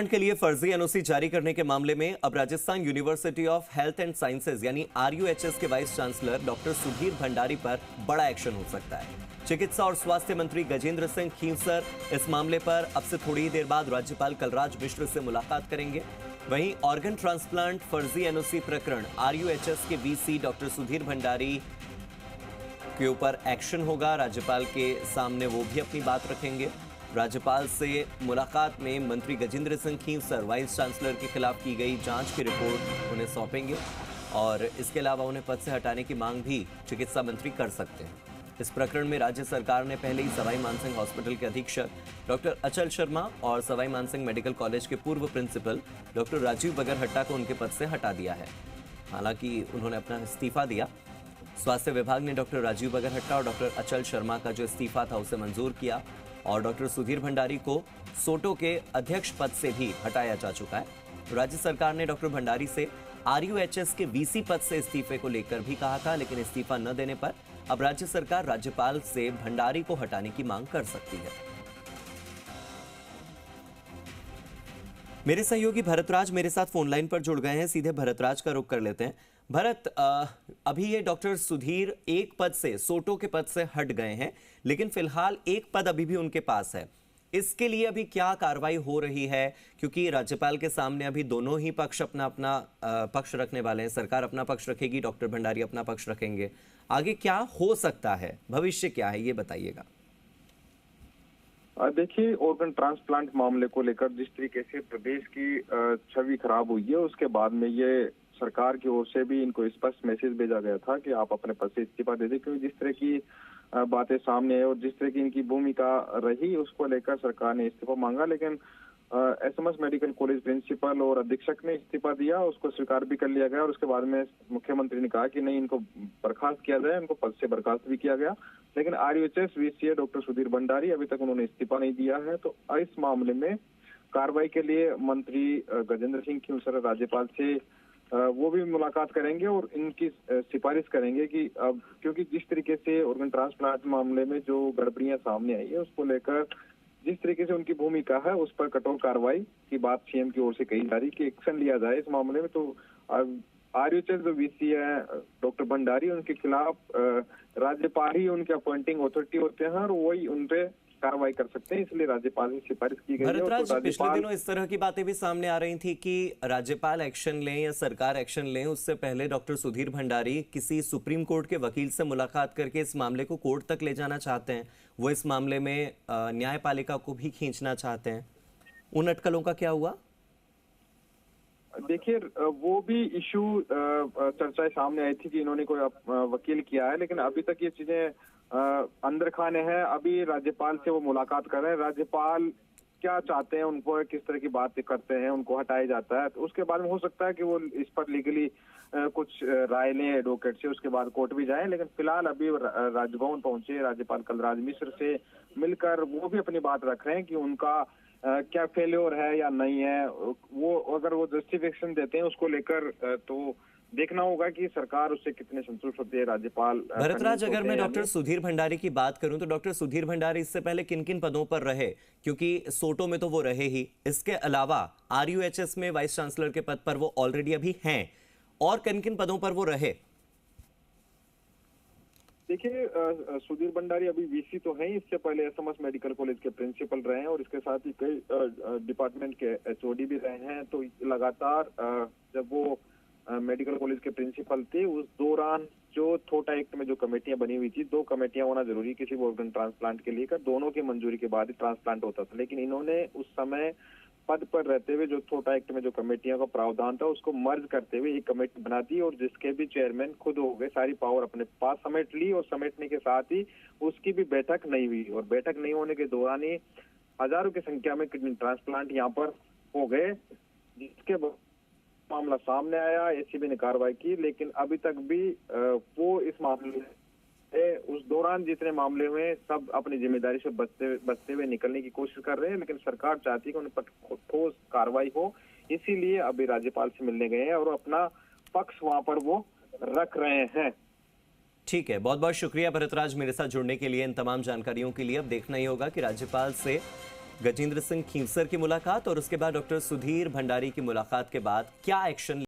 के लिए फर्जी एनओसी जारी करने के मामले में अब Rajasthan university of health and sciences यानी आरयूएचएस के vice chancellor doctor Sudhir Bhandari पर बड़ा एक्शन हो सकता है। चिकित्सा और स्वास्थ्य मंत्री गजेंद्र सिंह खींवसर इस मामले पर अब से थोड़ी ही देर बाद राज्यपाल कलराज मिश्र से मुलाकात करेंगे। वहीं ऑर्गन ट्रांसप्लांट फर्जी एनओसी प्रकरण आरयूएचएस के वीसी डॉक्टर सुधीर भंडारी के ऊपर एक्शन होगा। राज्यपाल के सामने वो भी अपनी बात रखेंगे। राज्यपाल से मुलाकात में मंत्री गजेंद्र सिंह खींवसर वाइस चांसलर के खिलाफ की गई जांच की रिपोर्ट उन्हें सौंपेंगे और इसके अलावा उन्हें पद से हटाने की मांग भी चिकित्सा मंत्री कर सकते हैं। इस प्रकरण में राज्य सरकार ने पहले ही सवाई मानसिंह हॉस्पिटल के अधीक्षक डॉक्टर अचल शर्मा और सवाई मानसिंह मेडिकल कॉलेज के पूर्व प्रिंसिपल डॉक्टर राजीव बगरहट्टा को उनके पद से हटा दिया है। हालांकि उन्होंने अपना इस्तीफा दिया। स्वास्थ्य विभाग ने डॉक्टर राजीव बगरहट्टा और डॉक्टर अचल शर्मा का जो इस्तीफा था उसे मंजूर किया और डॉक्टर सुधीर भंडारी को सोटो के अध्यक्ष पद से भी हटाया जा चुका है। राज्य सरकार ने डॉक्टर भंडारी से आरयूएचएस के वीसी पद से इस्तीफे को लेकर भी कहा था, लेकिन इस्तीफा न देने पर अब राज्य सरकार राज्यपाल से भंडारी को हटाने की मांग कर सकती है। मेरे सहयोगी भरतराज मेरे साथ फोन लाइन पर जुड़ गए हैं। सीधे भरतराज का रुख कर लेते हैं। भरत, अभी ये डॉक्टर सुधीर एक पद से सोटो के पद से हट गए हैं, लेकिन फिलहाल एक पद अभी भी उनके पास है। इसके लिए अभी क्या कार्रवाई हो रही है? क्योंकि राज्यपाल के सामने अभी दोनों ही पक्ष अपना अपना पक्ष रखने वाले हैं। सरकार अपना पक्ष रखेगी, डॉक्टर भंडारी अपना पक्ष रखेंगे। आगे क्या हो सकता है, भविष्य क्या है, ये बताइएगा। देखिए, ऑर्गन ट्रांसप्लांट मामले को लेकर जिस तरीके से प्रदेश की छवि खराब हुई है, उसके बाद में ये सरकार की ओर से भी इनको स्पष्ट मैसेज भेजा गया था कि आप अपने पद से इस्तीफा दे दें, क्योंकि जिस तरह की बातें सामने है और जिस तरह की इनकी भूमिका रही उसको लेकर सरकार ने इस्तीफा मांगा। लेकिन एसएमएस मेडिकल कॉलेज प्रिंसिपल और अधीक्षक ने इस्तीफा दिया, उसको स्वीकार भी कर लिया गया और उसके बाद में मुख्यमंत्री ने कहा कि नहीं, इनको बर्खास्त किया जाए। इनको पद से बर्खास्त भी किया गया। लेकिन RUHS VC doctor Sudhir Bhandari अभी तक उन्होंने इस्तीफा नहीं दिया है। तो इस मामले में कार्रवाई के लिए मंत्री गजेंद्र सिंह खींवसर राज्यपाल से वो भी मुलाकात करेंगे और इनकी सिफारिश करेंगे कि अब क्योंकि जिस तरीके से ऑर्गन ट्रांसप्लांट मामले में जो गड़बड़ियां सामने आई है उसको लेकर जिस तरीके से उनकी भूमिका है उस पर कठोर कार्रवाई की बात सीएम की ओर से कही जा रही कि एक्शन लिया जाए इस मामले में। तो आरयूएचएस जो वीसी है डॉक्टर भंडारी, उनके खिलाफ राज्यपाल ही उनके अपॉइंटिंग अथॉरिटी होते हैं और वही उनपे कार्रवाई कर सकते हैं, इसलिए राज्यपाल की सिफारिश की गई है। भरतराज, पिछले दिनों इस तरह की बातें भी सामने आ रही थी कि राज्यपाल एक्शन लें या सरकार एक्शन लें, उससे पहले डॉक्टर सुधीर भंडारी किसी सुप्रीम कोर्ट के वकील से मुलाकात करके इस मामले को कोर्ट तक ले जाना चाहते हैं। वो इस मामले में न्यायपालिका को भी खींचना चाहते हैं। उन अटकलों का क्या हुआ? देखिए, वो भी इशू चर्चाएं सामने आई थी कि इन्होंने कोई वकील किया है, लेकिन अभी तक ये चीजें अंदर खाने हैं। अभी राज्यपाल से वो मुलाकात कर रहे हैं। राज्यपाल क्या चाहते हैं, उनको किस तरह की बातें करते हैं, उनको हटाया जाता है, तो उसके बाद में हो सकता है कि वो इस पर लीगली कुछ राय लें एडवोकेट से, उसके बाद कोर्ट भी जाएं। लेकिन फिलहाल अभी राजभवन पहुंचे राज्यपाल कलराज मिश्र से मिलकर वो भी अपनी बात रख रहे हैं कि उनका क्या फेल्योर है या नहीं है। वो अगर वो जस्टिफिकेशन देते हैं उसको लेकर तो देखना होगा कि सरकार उससे कितने संतुष्ट होती है। राज्यपाल भरतराज, अगर मैं डॉक्टर सुधीर भंडारी की बात करूं तो डॉक्टर सुधीर भंडारी इससे पहले किन किन पदों पर रहे? क्योंकि सोटो में तो वो रहे ही, इसके अलावा आरयूएचएस में वाइस चांसलर के पद पर वो ऑलरेडी अभी हैं, और किन किन पदों पर वो रहे? देखिए, सुधीर भंडारी अभी वीसी तो हैं, इससे पहले एसएमएस मेडिकल कॉलेज के प्रिंसिपल रहे हैं और इसके साथ ही कई डिपार्टमेंट के एचओडी भी रहे हैं। तो लगातार जब वो मेडिकल कॉलेज के प्रिंसिपल थे उस दौरान जो थोटा एक्ट में जो कमेटियां बनी हुई थी, 2 कमेटियां होना जरूरी किसी भी ऑर्गन ट्रांसप्लांट के लिए, दोनों की मंजूरी के बाद ही ट्रांसप्लांट होता था। लेकिन इन्होंने उस समय पद पर रहते हुए जो थोटा एक्ट में जो कमेटियों का प्रावधान था उसको मर्ज करते हुए एक कमेटी बना दी और जिसके भी चेयरमैन खुद हो गए, सारी पावर अपने पास समेट ली और समेटने के साथ ही उसकी भी बैठक नहीं हुई और बैठक नहीं होने के दौरान ही हजारों की संख्या में किडनी ट्रांसप्लांट यहाँ पर हो गए, जिसके मामला सामने आया। एसीबी ने कार्रवाई की, लेकिन अभी तक भी वो इस मामले उस दौरान जितने मामले हुए सब अपनी जिम्मेदारी से बचते हुए निकलने की कोशिश कर रहे हैं। लेकिन सरकार चाहती है कि उन पर ठोस कार्रवाई हो, इसीलिए अभी राज्यपाल से मिलने गए हैं और अपना पक्ष वहां पर वो रख रहे हैं। ठीक है, बहुत बहुत शुक्रिया भरतराज मेरे साथ जुड़ने के लिए, इन तमाम जानकारियों के लिए। अब देखना ही होगा कि राज्यपाल से गजेंद्र सिंह खींवसर की मुलाकात और उसके बाद डॉक्टर सुधीर भंडारी की मुलाकात के बाद क्या एक्शन